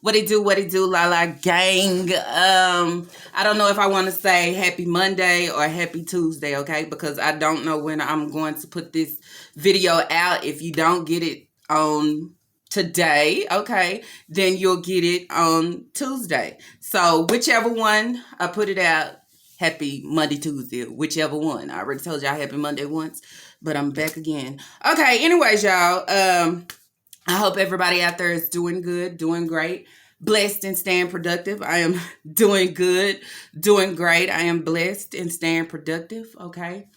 What it do, la la gang. I don't know if I want to say happy Monday or happy Tuesday, okay? Because I don't know when I'm going to put this video out. If you don't get it on today, okay, then you'll get it on Tuesday. So whichever one I put it out, happy Monday, Tuesday, whichever one. I already told y'all happy Monday once, but I'm back again. Okay, anyways, y'all, I hope everybody out there is doing good, doing great, blessed and staying productive. I am doing good, doing great. I am blessed and staying productive, okay?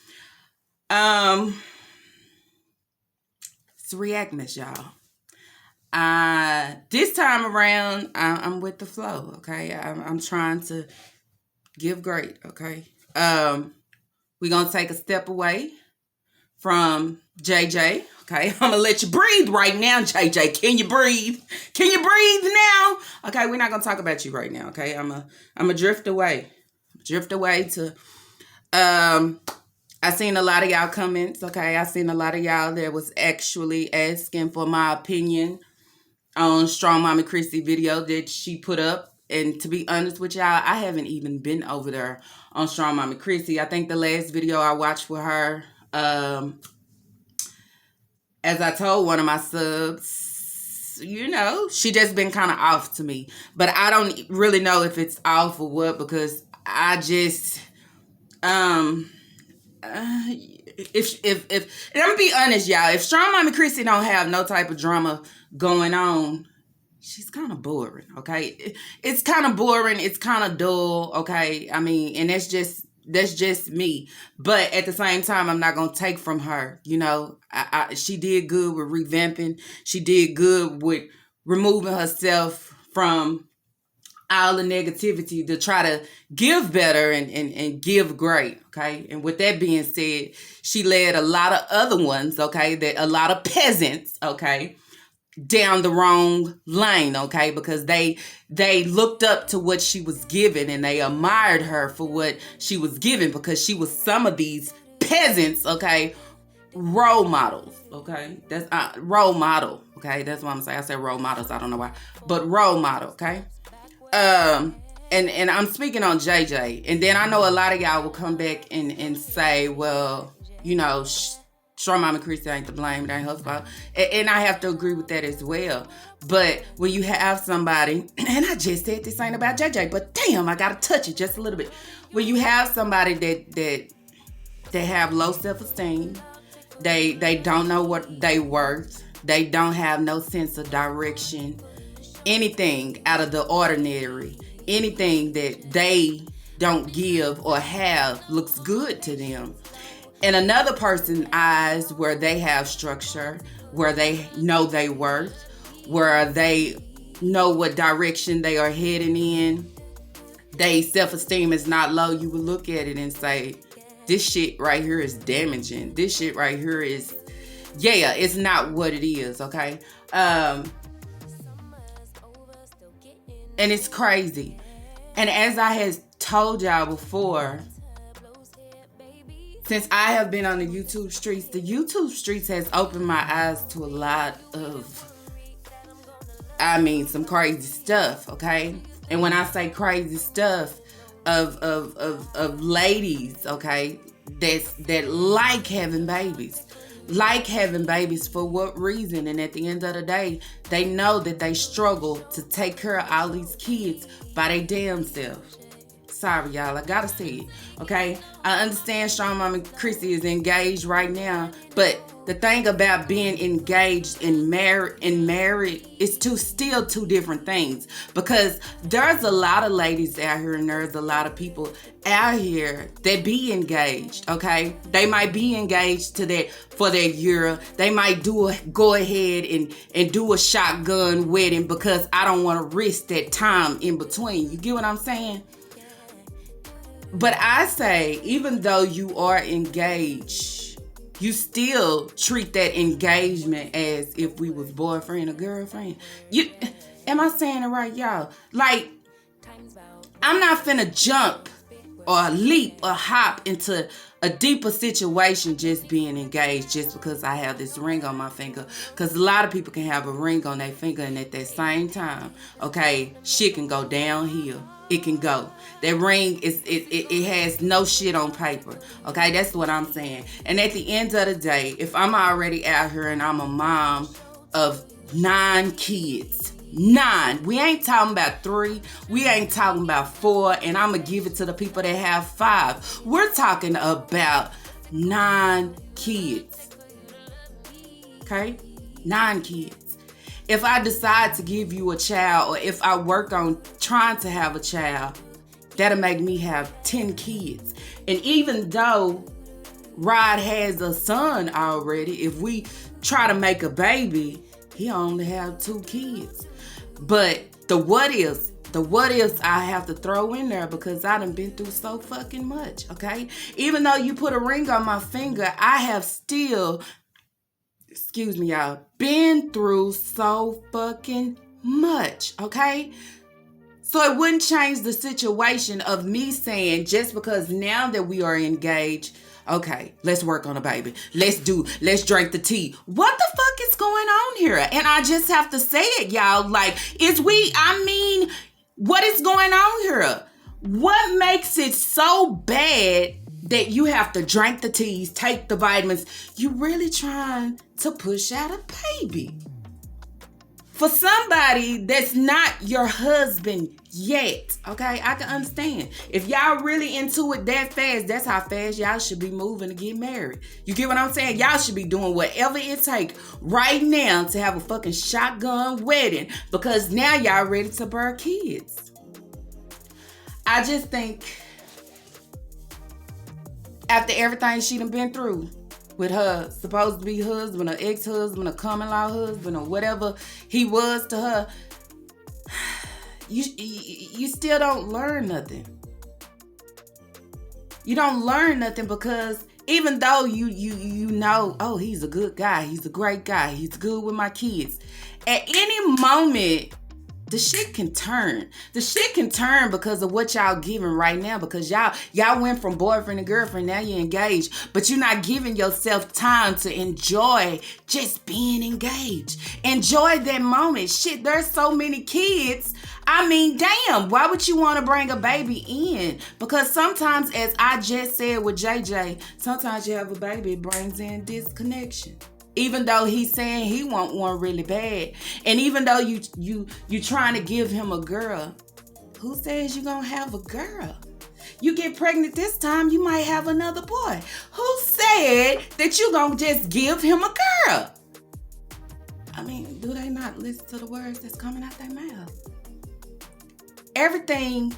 It's REactmas, y'all. This time around, I'm with the flow, okay? I'm trying to give great, okay? We're going to take a step away from JJ, okay? I'm going to let you breathe right now, JJ. Can you breathe? Can you breathe now? Okay, we're not going to talk about you right now, okay? I'm a drift away. Drift away to, I seen a lot of y'all comments, okay? I seen a lot of y'all that was actually asking for my opinion on Strong Mommy Chrissy video that she put up. And to be honest with y'all, I haven't even been over there on Strong Mommy Chrissy. I think the last video I watched with her, as I told one of my subs, you know, she just been kind of off to me. But I don't really know if it's off or what, because I just, if and I'm gonna be honest, y'all, if Strong Mommy Chrissy don't have no type of drama going on, she's kind of boring, okay? It's kind of boring. It's kind of dull, okay? I mean, and that's just me. But at the same time, I'm not going to take from her, you know? She did good with revamping. She did good with removing herself from all the negativity to try to give better and give great, okay? And with that being said, she led a lot of other ones, okay? That a lot of peasants, okay, down the wrong lane, okay? Because they looked up to what she was giving and they admired her for what she was giving, because she was some of these peasants, okay, role models, okay? That's role model, okay? That's what I'm saying. I said role models, I don't know why, but role model, okay? And I'm speaking on JJ, and then I know a lot of y'all will come back and say, well, you know, Strong Mama Chrissy ain't to blame, it ain't her fault. And I have to agree with that as well. But when you have somebody, and I just said this ain't about JJ, but damn, I gotta touch it just a little bit. When you have somebody that have low self-esteem, they don't know what they worth, they don't have no sense of direction, anything out of the ordinary, anything that they don't give or have looks good to them. And another person's eyes, where they have structure, where they know they worth, where they know what direction they are heading in, they self-esteem is not low, you would look at it and say, this shit right here is damaging. This shit right here is, yeah, it's not what it is, okay? And it's crazy. And as I had told y'all before, since I have been on the YouTube streets has opened my eyes to a lot of, some crazy stuff, okay? And when I say crazy stuff, of ladies, okay, that like having babies. Like having babies for what reason? And at the end of the day, they know that they struggle to take care of all these kids by their damn selves. Sorry, y'all, I gotta say it, okay? I understand Strong Mama Chrissy is engaged right now, but the thing about being engaged and married is still two different things, because there's a lot of ladies out here and there's a lot of people out here that be engaged, okay? They might be engaged for that year. They might go ahead and do a shotgun wedding because I don't want to risk that time in between. You get what I'm saying? But I say, even though you are engaged, you still treat that engagement as if we was boyfriend or girlfriend. Am I saying it right, y'all? Like, I'm not finna jump or leap or hop into a deeper situation just being engaged just because I have this ring on my finger. Because a lot of people can have a ring on their finger and at that same time, okay, shit can go downhill. It can go. That ring it has no shit on paper. Okay, that's what I'm saying. And at the end of the day, if I'm already out here and I'm a mom of 9 kids, 9. We ain't talking about 3. We ain't talking about 4. And I'm going to give it to the people that have 5. We're talking about 9 kids. Okay? 9 kids. If I decide to give you a child, or if I work on trying to have a child, that'll make me have 10 kids. And even though Rod has a son already, if we try to make a baby, he only have 2 kids. But the what ifs I have to throw in there because I done been through so fucking much, okay? Even though you put a ring on my finger, I have still, excuse me, y'all, been through so fucking much, okay? So it wouldn't change the situation of me saying just because now that we are engaged, okay, let's work on a baby. Let's drink the tea. What the fuck is going on here? And I just have to say it, y'all. Like, what is going on here? What makes it so bad that you have to drink the teas, take the vitamins? You really trying to push out a baby for somebody that's not your husband yet, okay? I can understand. If y'all really into it that fast, that's how fast y'all should be moving to get married. You get what I'm saying? Y'all should be doing whatever it takes right now to have a fucking shotgun wedding because now y'all ready to birth kids. I just think after everything she done been through with her supposed to be husband or ex-husband or common-law husband or whatever he was to her, you still don't learn nothing. You don't learn nothing because even though you know, oh, he's a good guy, he's a great guy, he's good with my kids, at any moment, the shit can turn. The shit can turn because of what y'all giving right now. Because y'all went from boyfriend and girlfriend, now you're engaged. But you're not giving yourself time to enjoy just being engaged. Enjoy that moment. Shit, there's so many kids. I mean, damn, why would you want to bring a baby in? Because sometimes, as I just said with JJ, sometimes you have a baby, it brings in disconnection. Even though he's saying he want one really bad. And even though you trying to give him a girl, who says you're going to have a girl? You get pregnant this time, you might have another boy. Who said that you going to just give him a girl? I mean, do they not listen to the words that's coming out their mouth? Everything,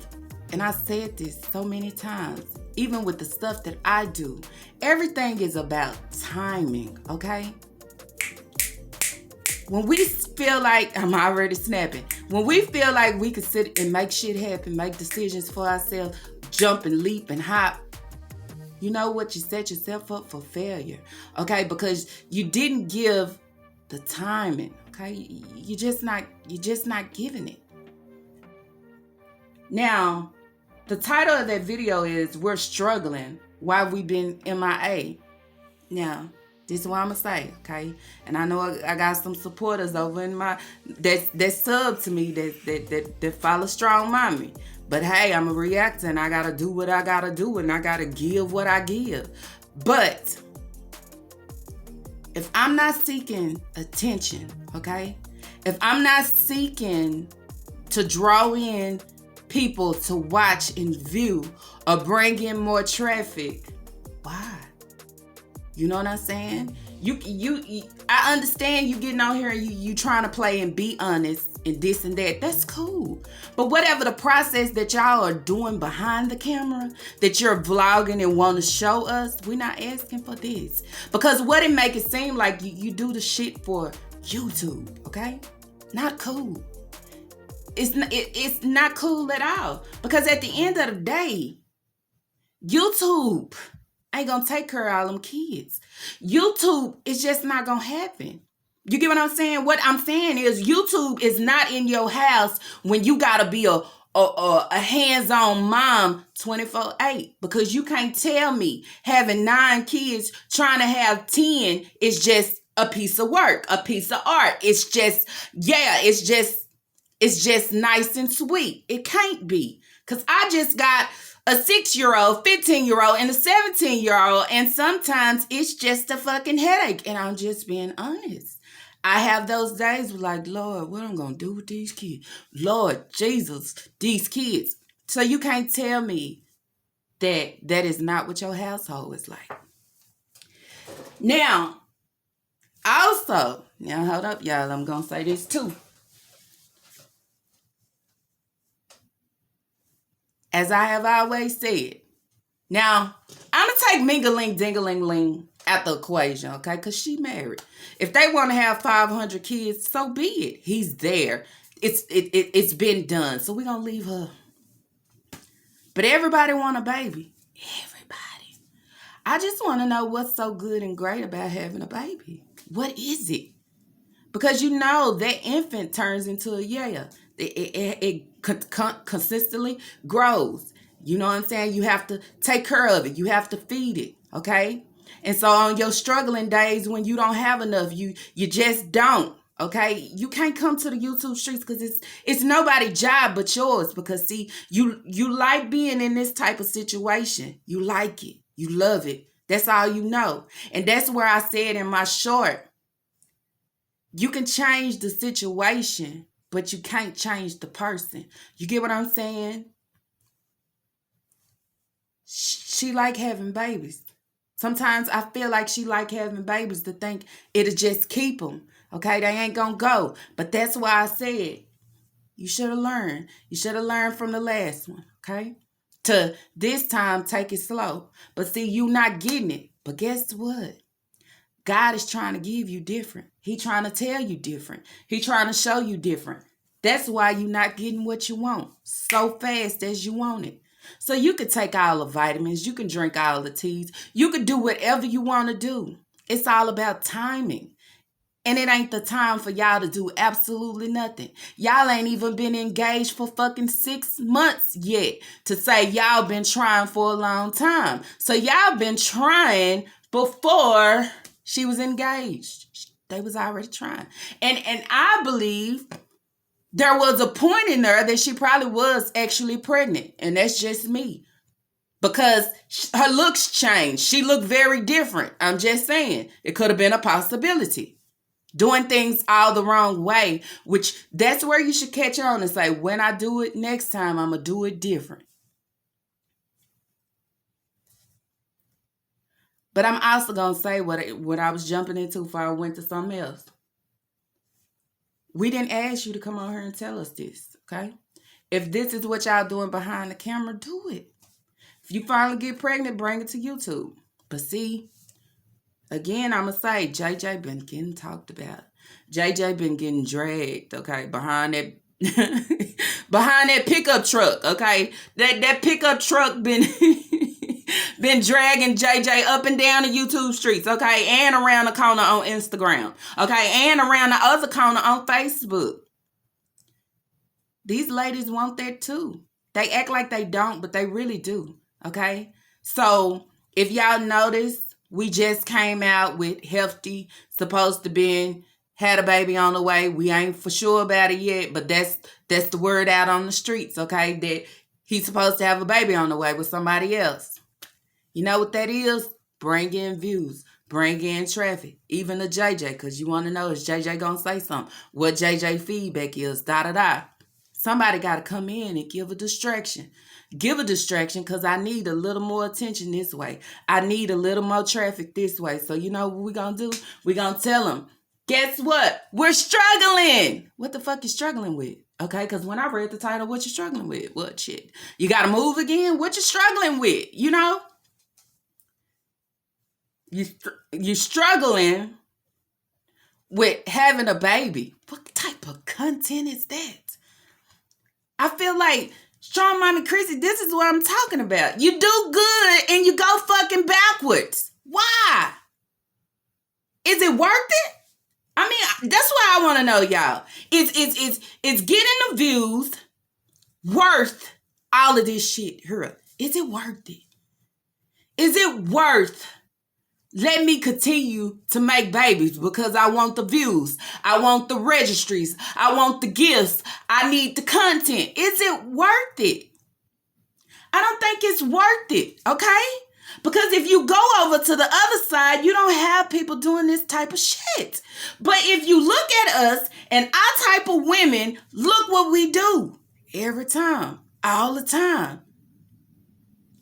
and I said this so many times, even with the stuff that I do, everything is about timing, okay? When we feel like, I'm already snapping. When we feel like we can sit and make shit happen, make decisions for ourselves, jump and leap and hop, you know what? You set yourself up for failure, okay? Because you didn't give the timing, okay? You're just not giving it. Now, the title of that video is We're Struggling Why We've Been MIA. Now, this is what I'm going to say, okay? And I know I got some supporters over in that sub to me that follow Strong Mommy. But hey, I'm a reactor and I got to do what I got to do and I got to give what I give. But if I'm not seeking attention, okay? If I'm not seeking to draw in people to watch and view or bring in more traffic, why? You know what I'm saying? I understand you getting out here and you trying to play and be honest and this and that. That's cool. But whatever the process that y'all are doing behind the camera, that you're vlogging and want to show us, we're not asking for this. Because what it make it seem like you do the shit for YouTube, okay? Not cool. It's not cool at all. Because at the end of the day, YouTube ain't gonna take care of all them kids. YouTube is just not gonna happen. You get what I'm saying? What I'm saying is YouTube is not in your house when you gotta be a or a hands-on mom 24/8, because you can't tell me having 9 kids trying to have 10 is just a piece of work, a piece of art. It's just, yeah, it's just nice and sweet. It can't be. Because I just got a 6-year-old, 15-year-old, and a 17-year-old, and sometimes it's just a fucking headache. And I'm just being honest. I have those days where, like, Lord, what I'm going to do with these kids? Lord Jesus, these kids. So you can't tell me that that is not what your household is like. Now, also, now hold up, y'all. I'm going to say this too. As I have always said, now, I'm going to take Mingling-Dingaling-Ling out the equation, okay? Because she married. If they want to have 500 kids, so be it. He's there. It's been done. So we're going to leave her. But everybody want a baby. Everybody. I just want to know what's so good and great about having a baby. What is it? Because you know that infant turns into a yeah. It consistently grows. You know what I'm saying? You have to take care of it. You have to feed it. Okay? And so on your struggling days when you don't have enough, you just don't. Okay? You can't come to the YouTube streets because it's nobody's job but yours. Because see, you like being in this type of situation. You like it. You love it. That's all you know. And that's where I said in my short, you can change the situation, but you can't change the person. You get what I'm saying? She like having babies. Sometimes I feel like she like having babies to think it'll just keep them. Okay, they ain't gonna go. But that's why I said you should have learned. You should have learned from the last one. Okay, to this time take it slow. But see, you not getting it. But guess what? God is trying to give you different. He trying to tell you different. He trying to show you different. That's why you're not getting what you want so fast as you want it. So you could take all the vitamins. You can drink all the teas. You could do whatever you want to do. It's all about timing. And it ain't the time for y'all to do absolutely nothing. Y'all ain't even been engaged for fucking 6 months yet to say y'all been trying for a long time. So y'all been trying before she was engaged. They was already trying. And I believe there was a point in there that she probably was actually pregnant. And that's just me. Because her looks changed. She looked very different. I'm just saying. It could have been a possibility. Doing things all the wrong way. Which that's where you should catch on and say, when I do it next time, I'm going to do it different. But I'm also going to say what I was jumping into before I went to something else. We didn't ask you to come on here and tell us this, okay? If this is what y'all doing behind the camera, do it. If you finally get pregnant, bring it to YouTube. But see, again, I'm going to say, JJ been getting talked about. JJ been getting dragged, okay, behind that behind that pickup truck, okay? That pickup truck been been dragging JJ up and down the YouTube streets, okay? And around the corner on Instagram, okay? And around the other corner on Facebook. These ladies want that too. They act like they don't, but they really do, okay? So if y'all notice, we just came out with Hefty, supposed to be had a baby on the way. We ain't for sure about it yet, but that's the word out on the streets, okay? That he's supposed to have a baby on the way with somebody else. You know what that is? Bring in views. Bring in traffic. Even the JJ, because you want to know, is JJ going to say something? What JJ feedback is, da-da-da. Somebody got to come in and give a distraction. Give a distraction because I need a little more attention this way. I need a little more traffic this way. So you know what we're going to do? We're going to tell them, guess what? We're struggling. What the fuck you struggling with? Okay, because when I read the title, what you struggling with? What shit? You got to move again? What you struggling with? You know? You're struggling with having a baby. What type of content is that? I feel like Strong Mommy Chrissy, this is what I'm talking about. You do good and you go fucking backwards. Why? Is it worth it? I mean, that's what I want to know, y'all. It's getting the views worth all of this shit here? Is it worth it? Is it worth let me continue to make babies because I want the views, I want the registries, I want the gifts, I need the content? Is it worth it? I don't think it's worth it, okay? Because if you go over to the other side, you don't have people doing this type of shit. But if you look at us and our type of women, look what we do every time, all the time.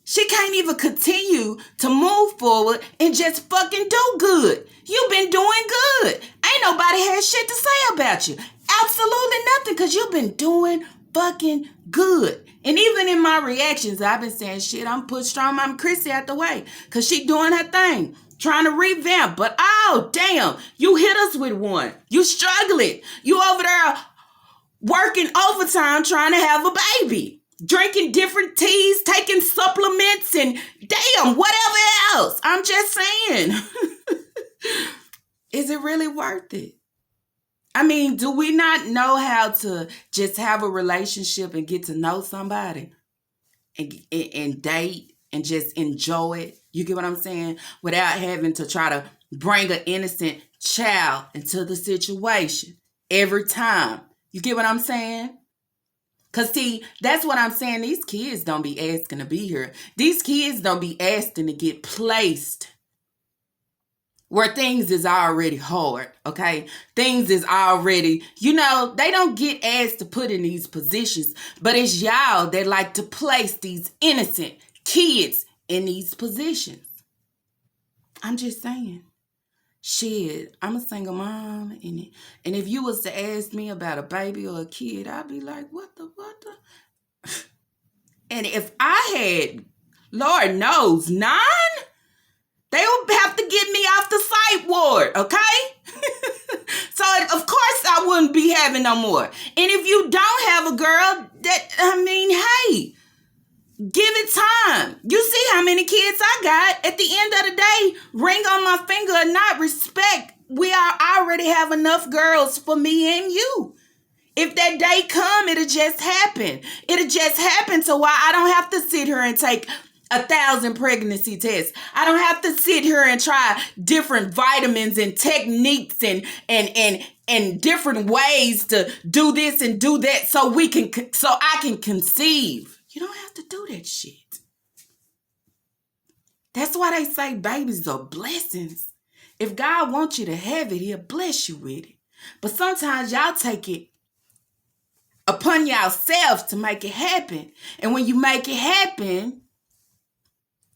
She can't even continue to move forward and just fucking do good. You've been doing good. Ain't nobody had shit to say about you. Absolutely nothing, because you've been doing fucking good. And even in my reactions, I've been saying, shit, I'm putting Strong Mama Chrissy out the way because she doing her thing, trying to revamp. But oh, damn, you hit us with one. You struggling. You over there working overtime trying to have a baby. Drinking different teas, taking supplements, and damn, whatever else. I'm just saying. Is it really worth it? I mean, do we not know how to just have a relationship and get to know somebody and date and just enjoy it? You get what I'm saying? Without having to try to bring an innocent child into the situation every time. You get what I'm saying? Because, see, that's what I'm saying. These kids don't be asking to be here. These kids don't be asking to get placed where things is already hard, okay? Things is already, they don't get asked to put in these positions, but it's y'all that like to place these innocent kids in these positions. I'm just saying. Shit, I'm a single mom, and if you was to ask me about a baby or a kid, I'd be like, what the? And if I had, Lord knows, 9, they would have to get me off the psych ward, okay? So, of course, I wouldn't be having no more. And if you don't have a girl, hey, give it time. You see how many kids I got. At the end of the day, ring on my finger or not, respect. We already have enough girls for me and you. If that day come, it'll just happen. It'll just happen to why I don't have to sit here and take 1,000 pregnancy tests. I don't have to sit here and try different vitamins and techniques and different ways to do this and do that so I can conceive. You don't have to do that shit. That's why they say babies are blessings. If God wants you to have it, he'll bless you with it. But sometimes y'all take it upon yourselves to make it happen. And when you make it happen,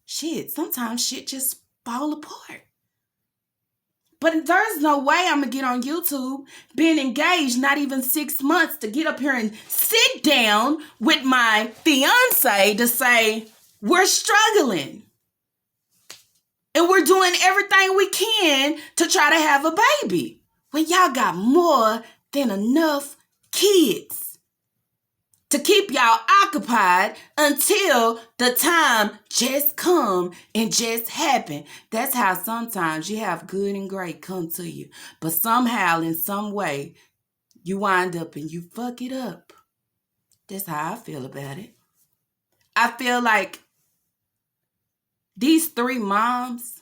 sometimes shit just fall apart. But there's no way I'm going to get on YouTube, being engaged not even 6 months, to get up here and sit down with my fiance to say, we're struggling. And we're doing everything we can to try to have a baby. When y'all got more than enough kids to keep y'all occupied until the time just come and just happen. That's how sometimes you have good and great come to you. But somehow, in some way, you wind up and you fuck it up. That's how I feel about it. I feel like these 3 moms,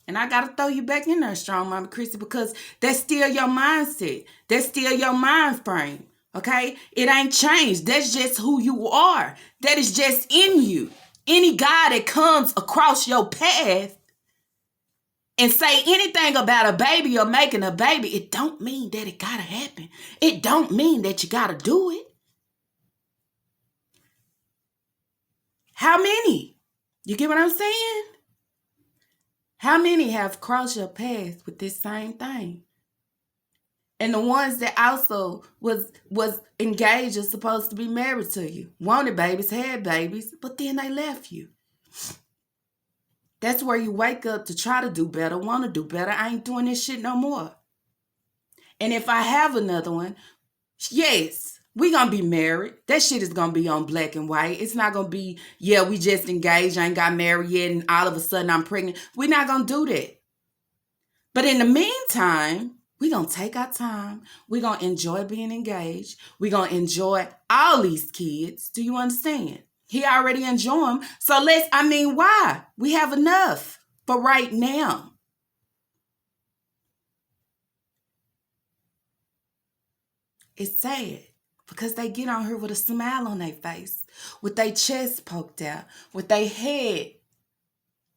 and I got to throw you back in there, Strong Mama Chrissy, because that's still your mindset. That's still your mind frame. Okay? It ain't changed. That's just who you are. That is just in you. Any guy that comes across your path and say anything about a baby or making a baby, it don't mean that it gotta happen. It don't mean that you gotta do it. How many? You get what I'm saying? How many have crossed your path with this same thing? And the ones that also was engaged are supposed to be married to you. Wanted babies, had babies, but then they left you. That's where you wake up to try to do better, want to do better. I ain't doing this shit no more. And if I have another one, yes, we going to be married. That shit is going to be on black and white. It's not going to be, yeah, we just engaged, I ain't got married yet, and all of a sudden I'm pregnant. We're not going to do that. But in the meantime, We're going to take our time. We're going to enjoy being engaged. We're going to enjoy all these kids. Do you understand? He already enjoy them. So why? We have enough for right now. It's sad because they get on here with a smile on their face, with their chest poked out, with their head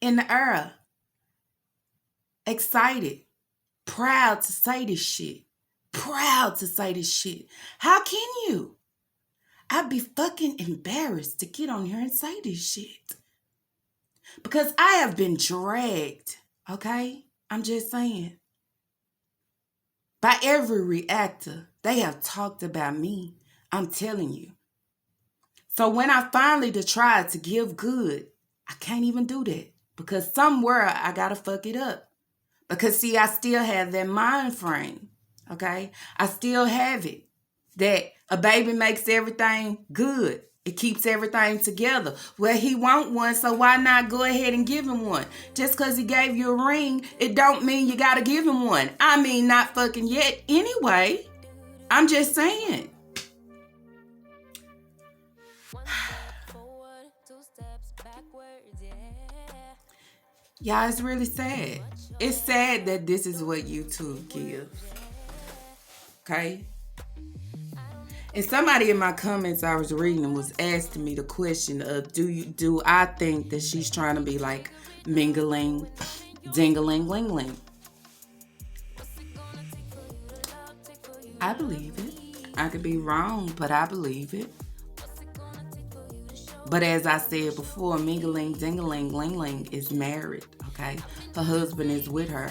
in the air, excited, proud to say this shit. Proud to say this shit. How can you? I'd be fucking embarrassed to get on here and say this shit. Because I have been dragged, okay? I'm just saying. By every reactor, they have talked about me. I'm telling you. So when I finally tried to give good, I can't even do that. Because somewhere I gotta fuck it up. Because see, I still have that mind frame, okay? I still have it. That a baby makes everything good. It keeps everything together. Well, he want one, so why not go ahead and give him one? Just because he gave you a ring, it don't mean you got to give him one. I mean, not fucking yet anyway. I'm just saying. Y'all, it's really sad. It's sad that this is what YouTube gives. Okay? And somebody in my comments I was reading was asking me the question of, do I think that she's trying to be like mingling, dingling, lingling? I believe it. I could be wrong, but I believe it. But as I said before, mingling, dingling, lingling is married, okay? Her husband is with her.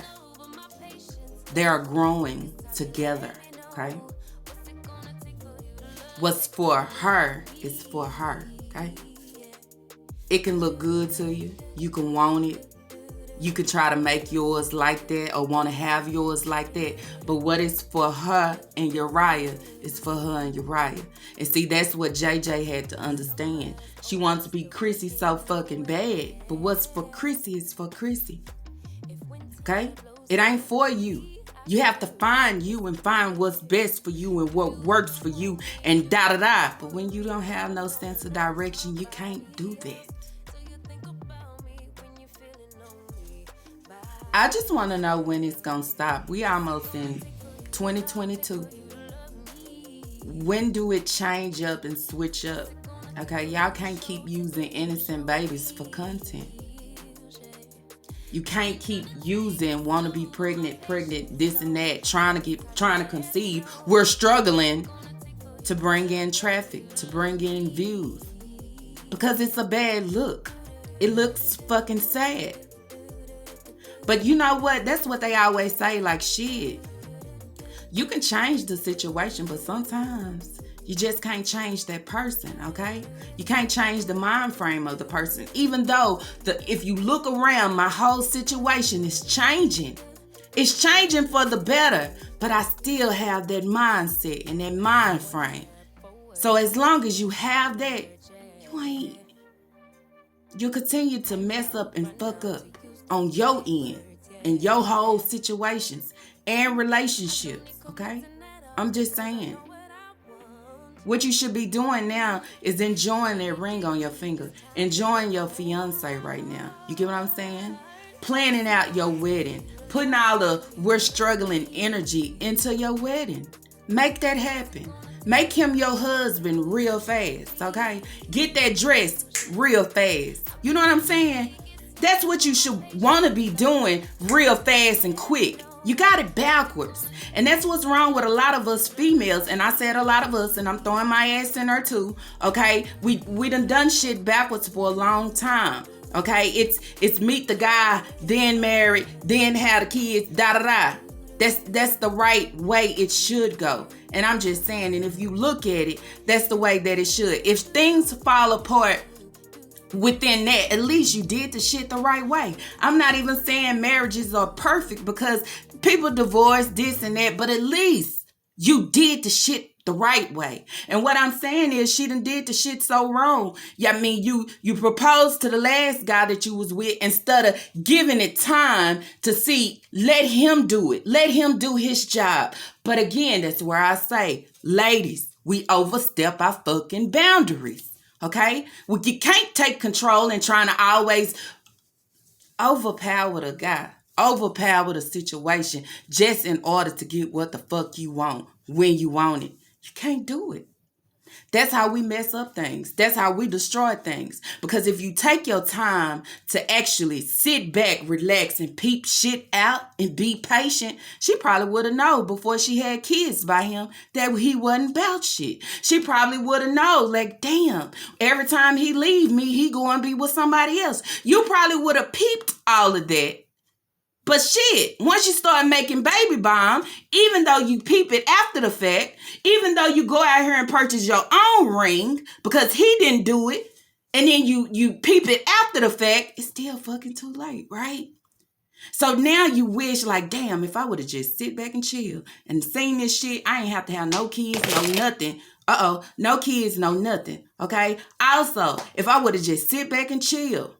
They are growing together, okay? What's for her is for her, okay? It can look good to you. You can want it. You can try to make yours like that or want to have yours like that. But what is for her and Uriah is for her and Uriah. And see, that's what JJ had to understand. She wants to be Chrissy so fucking bad. But what's for Chrissy is for Chrissy. Okay? It ain't for you. You have to find you and find what's best for you and what works for you and da-da-da. But when you don't have no sense of direction, you can't do that. I just want to know when it's going to stop. We almost in 2022. When do it change up and switch up? Okay, y'all can't keep using innocent babies for content. You can't keep using want to be pregnant, this and that, trying to conceive. We're struggling to bring in traffic, to bring in views. Because it's a bad look. It looks fucking sad. But you know what? That's what they always say, like, shit. You can change the situation, but sometimes you just can't change that person, okay? You can't change the mind frame of the person. Even though if you look around, my whole situation is changing. It's changing for the better, but I still have that mindset and that mind frame. So as long as you have that, you'll continue to mess up and fuck up on your end in your whole situations and relationships, okay? I'm just saying. What you should be doing now is enjoying that ring on your finger. Enjoying your fiance right now. You get what I'm saying? Planning out your wedding. Putting all the we're struggling energy into your wedding. Make that happen. Make him your husband real fast, okay? Get that dress real fast. You know what I'm saying? That's what you should want to be doing real fast and quick. You got it backwards. And that's what's wrong with a lot of us females. And I said a lot of us, and I'm throwing my ass in there too. Okay? We done shit backwards for a long time. Okay? It's meet the guy, then marry, then have the kids, da-da-da. That's the right way it should go. And I'm just saying, and if you look at it, that's the way that it should. If things fall apart within that, at least you did the shit the right way. I'm not even saying marriages are perfect because people divorce this and that, but at least you did the shit the right way. And what I'm saying is she done did the shit so wrong. Yeah, I mean, you proposed to the last guy that you was with instead of giving it time to see, let him do it. Let him do his job. But again, that's where I say, ladies, we overstep our fucking boundaries. Okay? You can't take control and trying to always overpower the guy, overpower the situation just in order to get what the fuck you want when you want it. You can't do it. That's how we mess up things. That's how we destroy things. Because if you take your time to actually sit back, relax, and peep shit out and be patient, she probably would have known before she had kids by him that he wasn't about shit. She probably would have known, like, damn, every time he leave me, he go and be with somebody else. You probably would have peeped all of that. But shit, once you start making baby bomb, even though you peep it after the fact, even though you go out here and purchase your own ring because he didn't do it, and then you peep it after the fact, it's still fucking too late, right? So now you wish like, damn, if I would have just sit back and chill and seen this shit, I ain't have to have no kids, no nothing. No kids, no nothing, okay? Also, if I would have just sit back and chill,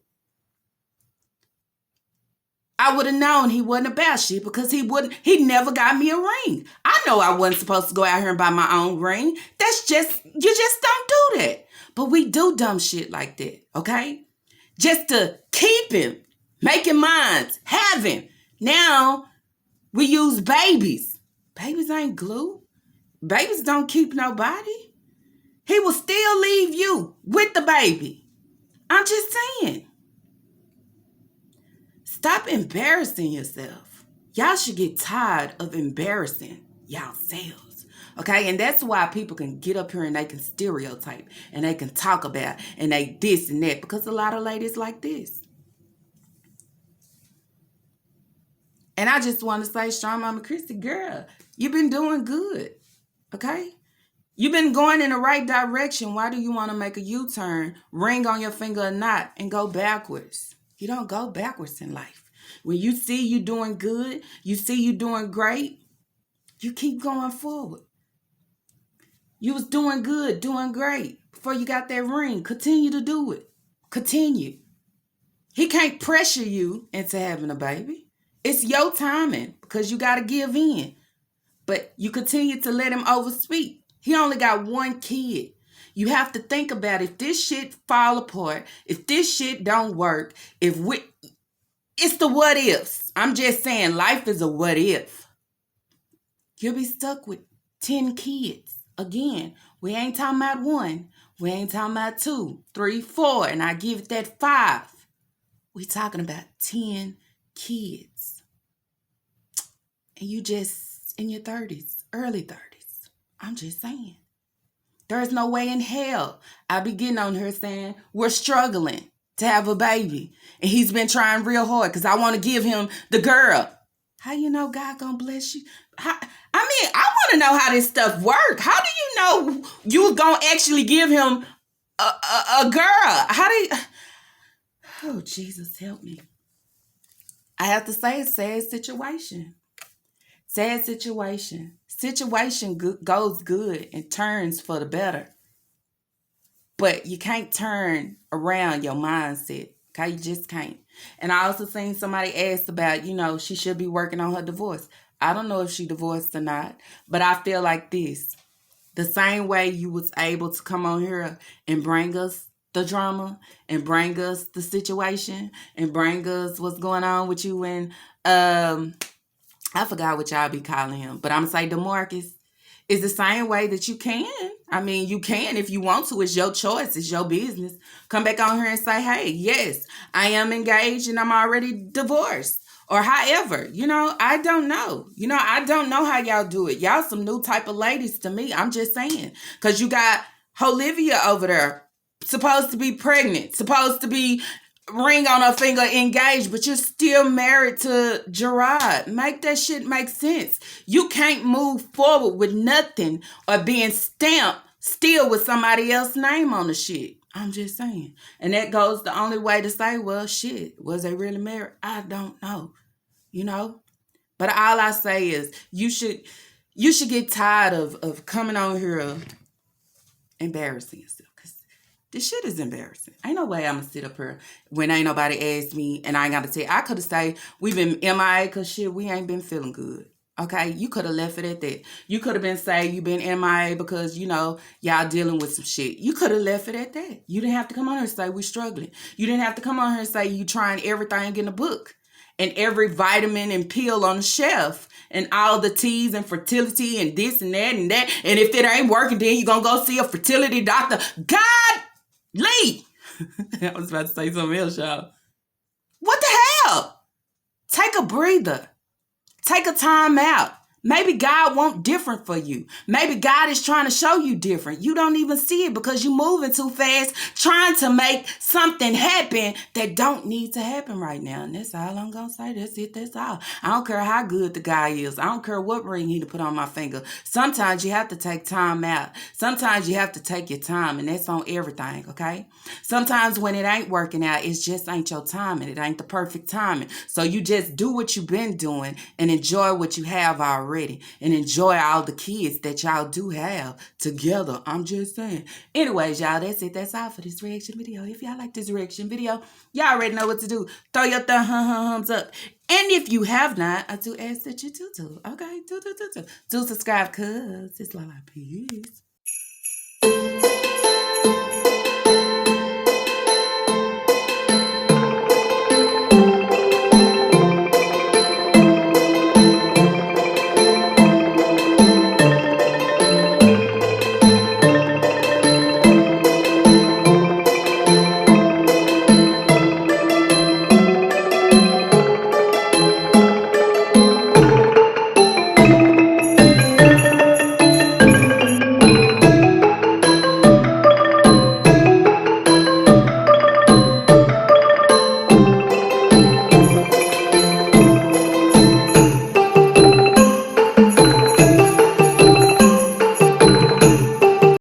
I would have known he wasn't about shit because he never got me a ring. I know I wasn't supposed to go out here and buy my own ring. You just don't do that. But we do dumb shit like that, okay? Just to keep him, making minds, having. Now, we use babies. Babies ain't glue. Babies don't keep nobody. He will still leave you with the baby. I'm just saying. Stop embarrassing yourself. Y'all should get tired of embarrassing yourselves. Okay? And that's why people can get up here and they can stereotype and they can talk about and they this and that because a lot of ladies like this. And I just want to say, Strong Mama Christy, girl, you've been doing good. Okay? You've been going in the right direction. Why do you want to make a U-turn, ring on your finger or not, and go backwards? You don't go backwards in life. When you see you doing good, you see you doing great, you keep going forward. You was doing good, doing great before you got that ring. Continue to do it. Continue. He can't pressure you into having a baby. It's your timing because you got to give in. But you continue to let him overspeak. He only got one kid. You have to think about if this shit fall apart, if this shit don't work, it's the what ifs. I'm just saying life is a what if. You'll be stuck with 10 kids. Again, we ain't talking about 1. We ain't talking about 2, 3, 4, and I give it that 5. We talking about 10 kids. And you just in your 30s, early 30s. I'm just saying. There's no way in hell I'll be getting on her saying we're struggling to have a baby. And he's been trying real hard because I want to give him the girl. How you know God gonna bless you? I want to know how this stuff work. How do you know you gonna actually give him a girl? How do you... Oh, Jesus, help me. I have to say it's sad situation. Sad situation. Situation goes good and turns for the better. But you can't turn around your mindset. Okay, you just can't. And I also seen somebody asked about, she should be working on her divorce. I don't know if she divorced or not, but I feel like this. The same way you was able to come on here and bring us the drama and bring us the situation and bring us what's going on with you and I forgot what y'all be calling him, but I'm going to say DeMarcus is the same way that you can. I mean, you can if you want to. It's your choice. It's your business. Come back on here and say, hey, yes, I am engaged and I'm already divorced. Or however, I don't know. I don't know how y'all do it. Y'all some new type of ladies to me. I'm just saying. Because you got Olivia over there, supposed to be pregnant, supposed to be ring on her finger engaged, but you're still married to Gerard. Make that shit make sense. You can't move forward with nothing or being stamped still with somebody else's name on the shit. I'm just saying. And that goes the only way to say, well, shit, was they really married? I don't know. But all I say is you should You should get tired of coming on here embarrassing yourself. Because this shit is embarrassing. Ain't no way I'm going to sit up here when ain't nobody asked me and I ain't got to tell you. I could have said we've been MIA because shit, we ain't been feeling good. Okay, you could have left it at that. You could have been saying you been MIA because, y'all dealing with some shit. You could have left it at that. You didn't have to come on here and say we struggling. You didn't have to come on here and say you trying everything in the book and every vitamin and pill on the shelf and all the teas and fertility and this and that and that. And if it ain't working, then you're going to go see a fertility doctor. God, Lee. I was about to say something else, y'all. What the hell? Take a breather. Take a time out. Maybe God wants different for you. Maybe God is trying to show you different. You don't even see it because you're moving too fast, trying to make something happen that don't need to happen right now. And that's all I'm going to say. That's it. That's all. I don't care how good the guy is. I don't care what ring he to put on my finger. Sometimes you have to take time out. Sometimes you have to take your time, and that's on everything, okay? Sometimes when it ain't working out, it just ain't your timing. It ain't the perfect timing. So you just do what you've been doing and enjoy what you have already and enjoy all the kids that y'all do have together. I'm just saying. Anyways, y'all, that's it. That's all for this reaction video. If y'all like this reaction video, y'all already know what to do. Throw your thumbs up. And if you have not, I do ask that you do. Okay? Do subscribe, cuz it's Lala. Peace.